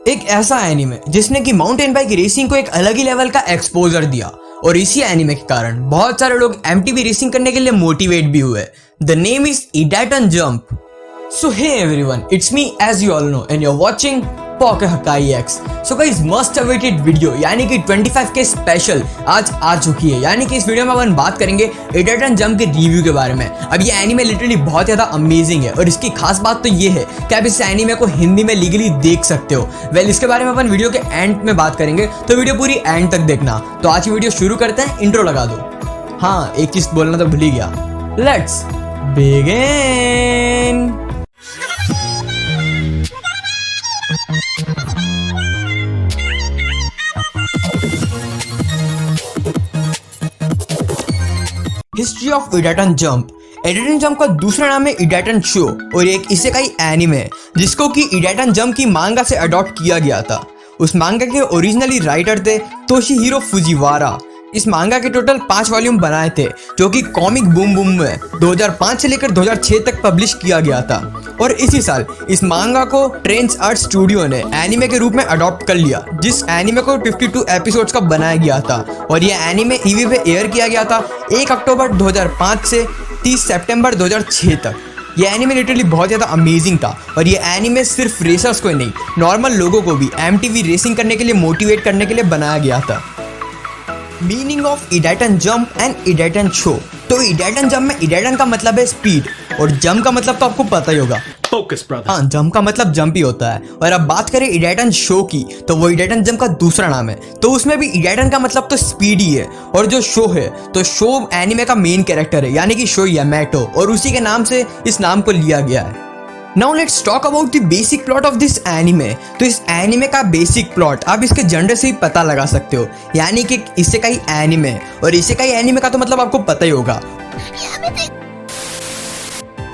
एक ऐसा एनीमे जिसने कि माउंटेन बाइक रेसिंग को एक अलग ही लेवल का एक्सपोजर दिया और इसी एनीमे के कारण बहुत सारे लोग एमटीबी रेसिंग करने के लिए मोटिवेट भी हुए। The name is Idaten jump. So hey everyone, it's me as you all know and you are watching poke hakai X. So guys, must awaited video यानी कि 25K स्पेशल आज आ चुकी है। यानी कि इस वीडियो में अपन बात करेंगे इडाटन जंप के रिव्यू के बारे में। अब ये एनीमे लिटरली बहुत ज्यादा अमेजिंग है और इसकी खास बात तो ये है कि आप इस एनीमे को हिंदी में लीगली देख सकते हो। इसके बारे में अपन वीडियो के एंड में बात करेंगे, तो वीडियो पूरी एंड तक देखना। तो आज की वीडियो शुरू करते हैं, इंट्रो लगा दो। हाँ, एक चीज बोलना तो भूल ही गया, let's begin. History of Idaten jump. Idaten jump का दूसरा नाम है इडाटन शो और एक इसेकाई एनीमे है जिसको कि इडाटन जंप की मांगा से अडॉप्ट किया गया था। उस मांगा के ओरिजिनली राइटर थे तोशिहिरो फुजिवारा। इस मांगा के टोटल 5 वॉल्यूम बनाए थे जो कि कॉमिक बूम बूम में 2005 से लेकर 2006 तक पब्लिश किया गया था। और इसी साल इस मांगा को ट्रेंड्स आर्ट स्टूडियो ने एनीमे के रूप में अडॉप्ट कर लिया, जिस एनीमे को 52 एपिसोड्स का बनाया गया था। और यह एनीमे टीवी पे एयर किया गया था 1 अक्टूबर 2005 से 30 सितंबर 2006 तक। ये एनीमे लिटरली बहुत ज़्यादा अमेजिंग था और ये एनीमे सिर्फ रेसर्स को ही नहीं, नॉर्मल लोगों को भी एमटीवी रेसिंग करने के लिए मोटिवेट करने के लिए बनाया गया था। Meaning of Idaten jump and Idaten show. तो इडाटन जंप में इडाटन का मतलब है स्पीड और जंप का मतलब तो आपको पता ही होगा, फोकस ब्रदर। हाँ, जंप का मतलब जंप ही होता है। और अब बात करें इडाटन शो की, तो वो इडाटन जंप का दूसरा नाम है। तो उसमें भी इडाटन का मतलब तो स्पीड ही है और जो शो है तो शो एनीमे का मेन कैरेक्टर है यानी कि शो यामाटो, और उसी के नाम से इस नाम को लिया गया है। Now let's talk about the basic plot of this anime. तो इस एनीमे का बेसिक प्लॉट आप इसके जनर से ही पता लगा सकते हो, यानी कि इसेकाई एनीमे। और इसेकाई एनीमे का तो मतलब आपको पता ही होगा,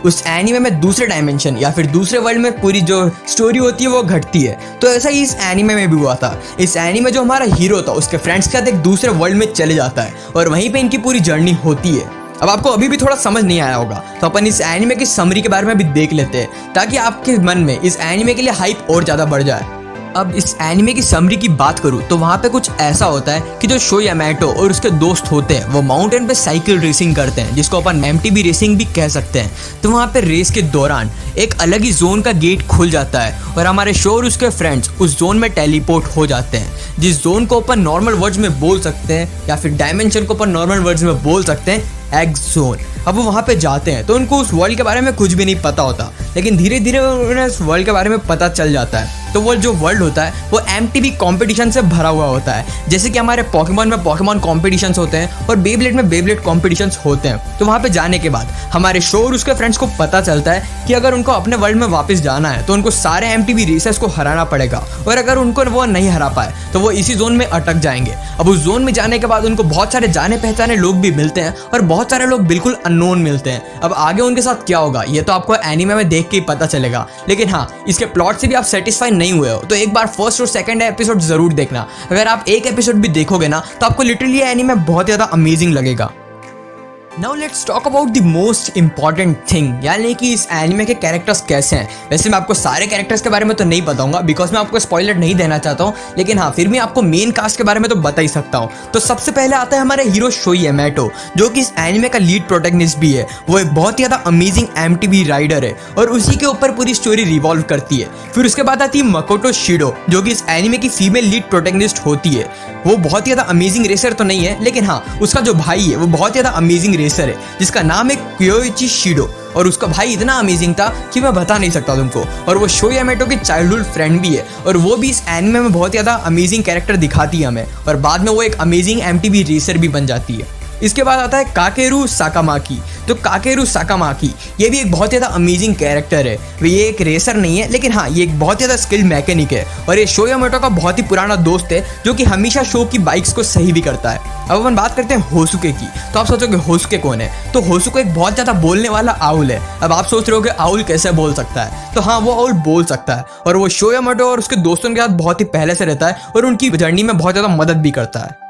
उस एनीमे में दूसरे डायमेंशन या फिर दूसरे वर्ल्ड में पूरी जो स्टोरी होती है वो घटती है। तो ऐसा ही इस एनीमे में भी हुआ था। इस एनीमे जो हमारा हीरो था उसके फ्रेंड्स के साथ एक दूसरे वर्ल्ड में चले जाता है और वहीं पे इनकी पूरी जर्नी होती है। अब आपको अभी भी थोड़ा समझ नहीं आया होगा तो अपन इस एनीमे की समरी के बारे में भी देख लेते हैं ताकि आपके मन में इस एनीमे के लिए हाइप और ज़्यादा बढ़ जाए। अब इस एनीमे की समरी की बात करूँ तो वहाँ पे कुछ ऐसा होता है कि जो शो यामाटो और उसके दोस्त होते हैं वो माउंटेन पे साइकिल रेसिंग करते हैं, जिसको अपन एमटीबी रेसिंग भी कह सकते हैं। तो वहाँ पे रेस के दौरान एक अलग ही जोन का गेट खुल जाता है और हमारे शो और उसके फ्रेंड्स उस जोन में टेलीपोर्ट हो जाते हैं, जिस जोन को अपन नॉर्मल वर्ड्स में बोल सकते हैं या फिर डायमेंशन को अपन नॉर्मल वर्ड्स में बोल सकते हैं एक्स जोन। अब वो वहाँ पे जाते हैं तो उनको उस वर्ल्ड के बारे में कुछ भी नहीं पता होता, लेकिन धीरे धीरे उन्हें उस वर्ल्ड के बारे में पता चल जाता है। तो वो जो वर्ल्ड होता है वो एमटीवी कॉम्पिटिशन से भरा हुआ होता है, जैसे कि हमारे पॉकेमॉन में पॉकेमॉन कॉम्पिटिशन्स होते हैं और बेब्लेड में बेब्लेड कॉम्पिटिशन्स होते हैं। तो वहाँ पे जाने के बाद हमारे शो और उसके फ्रेंड्स को पता चलता है कि अगर उनको अपने वर्ल्ड में वापस जाना है तो उनको सारे एमटीवी रेसर्स को हराना पड़ेगा, और अगर उनको वो नहीं हरा पाए तो वो इसी जोन में अटक जाएंगे। अब उस जोन में जाने के बाद उनको बहुत सारे जाने पहचाने लोग भी मिलते हैं और बहुत सारे लोग बिल्कुल अननोन मिलते हैं। अब आगे उनके साथ क्या होगा ये तो आपको एनीमे में देख के ही पता चलेगा, लेकिन हाँ, इसके प्लॉट से भी आप सेटिस्फाई नहीं हुए हो तो एक बार फर्स्ट और सेकंड एपिसोड जरूर देखना। अगर आप एक एपिसोड भी देखोगे ना तो आपको लिटरली एनीमे बहुत ज्यादा अमेजिंग लगेगा। Now let's talk about the most important thing, यानी कि इस एनीमे के कैरेक्टर्स कैसे हैं। वैसे मैं आपको सारे कैरेक्टर्स के बारे में तो नहीं बताऊंगा बिकॉज मैं आपको स्पॉइलर नहीं देना चाहता हूँ, लेकिन हाँ फिर भी आपको मेन कास्ट के बारे में तो बता ही सकता हूँ। तो सबसे पहले आता है हमारे हीरो शो यामाटो, जो कि इस एनीमे का लीड प्रोटैगनिस्ट भी है। वो एक बहुत ही ज्यादा अमेजिंग एमटीवी राइडर है और उसी के ऊपर पूरी स्टोरी रिवॉल्व करती है। फिर उसके बाद आती है मकोटो शिडो, जो कि इस एनीमे की फीमेल लीड प्रोटैगनिस्ट होती है। वो बहुत ही ज्यादा अमेजिंग रेसर तो नहीं है, लेकिन हाँ उसका जो भाई है वो बहुत ज्यादा अमेजिंग रेसर है जिसका नाम है क्योइची शिडो, और उसका भाई इतना अमेजिंग था कि मैं बता नहीं सकता तुमको। और वो शो यामाटो की चाइल्डहुड फ्रेंड भी है और वो भी इस एनीमे में बहुत ज़्यादा अमेजिंग कैरेक्टर दिखाती है हमें, और बाद में वो एक अमेजिंग एमटीवी रेसर भी बन जाती है। इसके बाद आता है काकेरू साकामाकी। तो काकेरू साकामाकी ये भी एक बहुत ज़्यादा अमेजिंग कैरेक्टर है। ये एक रेसर नहीं है, लेकिन हाँ ये एक बहुत ज़्यादा स्किल्ड मैकेनिक है और ये शो यामाटो का बहुत ही पुराना दोस्त है जो कि हमेशा शो की बाइक्स को सही भी करता है। अब अपन बात करते हैं होसुके की। तो आप सोचोगे होसुके कौन है, तो होसुके एक बहुत ज़्यादा बोलने वाला आउल है। अब आप सोच रहे हो कि आउल कैसे बोल सकता है, तो हाँ वो आउल बोल सकता है और वो शो यामाटो और उसके दोस्तों के साथ बहुत ही पहले से रहता है और उनकी जर्नी में बहुत ज़्यादा मदद भी करता है।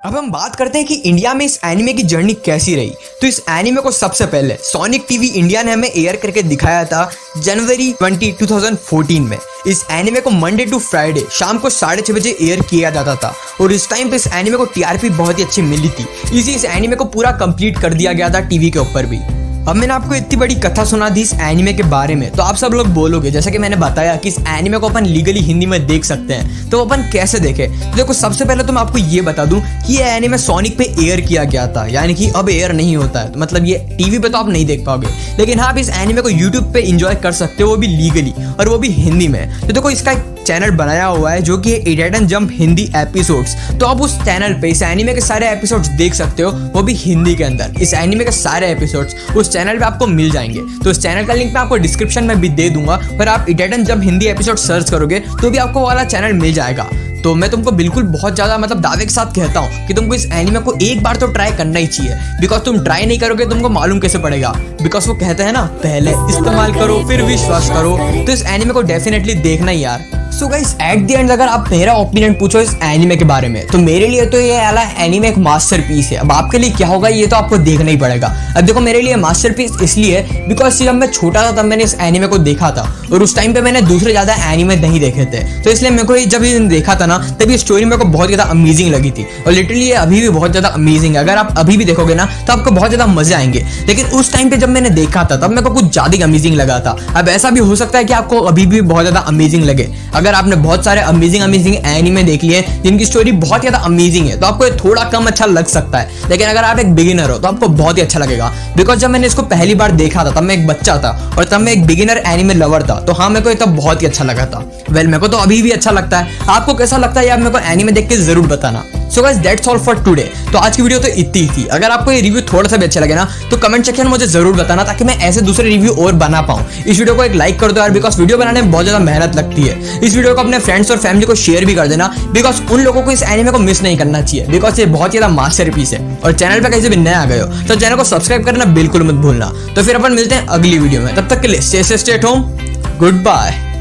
अब हम बात करते हैं कि इंडिया में इस एनिमे की जर्नी कैसी रही। तो इस एनिमे को सबसे पहले सोनिक टीवी इंडिया ने हमें एयर करके दिखाया था जनवरी 2014 में। इस एनिमे को मंडे टू फ्राइडे शाम को 6:30 बजे एयर किया जाता था और इस टाइम पे इस एनिमे को टीआरपी बहुत ही अच्छी मिली थी, इसी इस एनिमे को पूरा कंप्लीट कर दिया गया था टीवी के ऊपर भी। अब मैंने आपको इतनी बड़ी कथा सुना दी इस एनिमे के बारे में, तो आप सब लोग बोलोगे जैसा कि मैंने बताया कि इस एनिमे को अपन लीगली हिंदी में देख सकते हैं, तो अपन कैसे देखें। तो देखो, सबसे पहले तो मैं आपको ये बता दूं कि ये एनिमे सोनिक पे एयर किया गया था, यानी कि अब एयर नहीं होता है, तो मतलब ये टीवी पे तो आप नहीं देख पाओगे, लेकिन हाँ आप इस एनिमे को यूट्यूब पे इंजॉय कर सकते हो, वो भी लीगली और वो भी हिंदी में। तो देखो, इसका एक चैनल बनाया हुआ है जो कि इडेटन जंप हिंदी एपिसोड्स, तो आप उस चैनल पे इस एनिमे के सारे एपिसोड्स देख सकते हो, वो भी हिंदी के अंदर। इस एनिमे के सारे एपिसोड्स उस चैनल पे आपको मिल जाएंगे, तो इस चैनल का लिंक मैं आपको डिस्क्रिप्शन में भी दे दूंगा, और आप इडेटन जंप हिंदी एपिसोड सर्च करोगे तो भी आपको वाला चैनल मिल जाएगा। तो मैं तुमको बिल्कुल बहुत ज़्यादा मतलब दावे के साथ कहता हूँ कि तुमको इस एनिमे को एक बार तो ट्राई करना ही चाहिए, बिकॉज तुम ट्राई नहीं करोगे तुमको मालूम कैसे पड़ेगा, बिकॉज वो कहते हैं ना, पहले इस्तेमाल करो फिर विश्वास करो। तो इस एनिमे को डेफिनेटली देखना ही यार। So guys, at the end अगर आप मेरा ओपिनियन पूछो इस एनिमे के बारे में, तो मेरे लिए तो ये वाला एनिमे एक मास्टरपीस है। अब आपके लिए क्या होगा ये तो आपको देखना ही पड़ेगा। अब देखो, मेरे लिए मास्टरपीस इसलिए है बिकॉज जब मैं छोटा था तब मैंने इस एनिमे को देखा था, और उस टाइम पे मैंने दूसरे ज़्यादा एनिमे नहीं देखे थे, तो इसलिए मेरे को जब ये देखा था ना, तब ये स्टोरी मेरे को बहुत ज़्यादा अमेजिंग लगी थी, और लिटरली ये अभी भी बहुत ज़्यादा अमेजिंग है। अगर आप अभी भी देखोगे ना तो आपको बहुत ज़्यादा मजे आएंगे, लेकिन उस टाइम पे जब मैंने देखा था तब मेरे को कुछ ज़्यादा अमेजिंग लगा था। अब ऐसा भी हो सकता है कि आपको अभी भी बहुत ज़्यादा अमेजिंग लगे। अगर आपने बहुत सारे अमेजिंग एनिमे देख लिए जिनकी स्टोरी बहुत ज़्यादा अमेजिंग है, तो आपको ये थोड़ा कम अच्छा लग सकता है, लेकिन अगर आप एक बिगिनर हो तो आपको बहुत ही अच्छा लगेगा। बिकॉज जब मैंने इसको पहली बार देखा था तब मैं एक बच्चा था और तब मैं एक बिगिनर एनिमे लवर था, तो हाँ मेरे को ये तब बहुत ही अच्छा लगा था। वेल, मेरे को तो अभी भी अच्छा लगता है। आपको कैसा लगता है यार, मेरे को एनिमे देख के जरूर बताना। So guys, that's all for today. तो आज की वीडियो तो इतनी ही थी। अगर आपको ये रिव्यू थोड़ा सा भी अच्छा लगे ना तो कमेंट सेक्शन में मुझे जरूर बताना, ताकि मैं ऐसे दूसरे रिव्यू और बना पाऊँ। इस वीडियो को एक लाइक कर दो यार, बिकॉज वीडियो बनाने में बहुत ज्यादा मेहनत लगती है। इस वीडियो को अपने फ्रेंड्स और फैमिली को शेयर भी कर देना, बिकॉज उन लोगों को इस एनिमे को मिस नहीं करना चाहिए, बिकॉज ये बहुत ज्यादा मास्टरपीस है। और चैनल पे कहीं से भी नए आ गए हो तो चैनल को सब्सक्राइब करना बिल्कुल मत भूलना। तो फिर अपन मिलते हैं अगली वीडियो में, तब तक के लिए स्टे होम, गुड बाय।